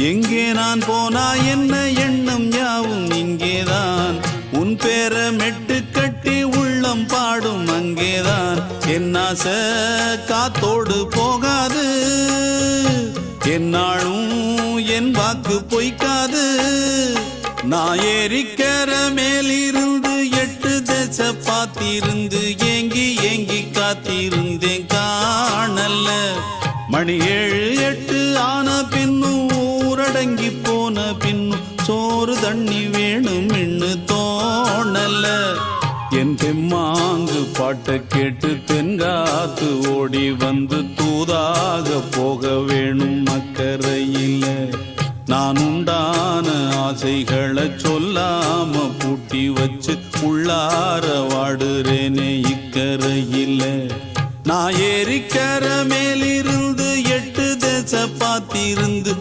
எங்கே நான் போனா என்ன எண்ணம் யாவும் இங்கேதான். உன் பேர மெட்டு கட்டி உள்ளம் பாடும் அங்கேதான். என் ஆசை காத்தோடு போகாது, என்னாலும் என் வாக்கு பொய்க்காது. நான் ஏரிக்கர மேலிருந்து 8 தேச பார்த்திருந்து ஏங்கி ஏங்கி காத்திருந்தேன் காணல்ல. மணி 7 8 ஆன பின்னும் ஊரடங்கி போன பின்னும் சோறு தண்ணி வேணும் இன்னு தோணல்ல. என் தெம்மாங்கு பாட்டை கேட்டு தென்காத்து ஓடி வந்து தூதாக போக வேணும் அக்கறையில. நான் உண்டான ஆசைகளை சொல்லாம பூட்டி வச்சு உள்ளார வாடுறேனே இக்கரையில. நான் ஏரிக்கர மேலிருந்து 8 தேச பார்த்திருந்து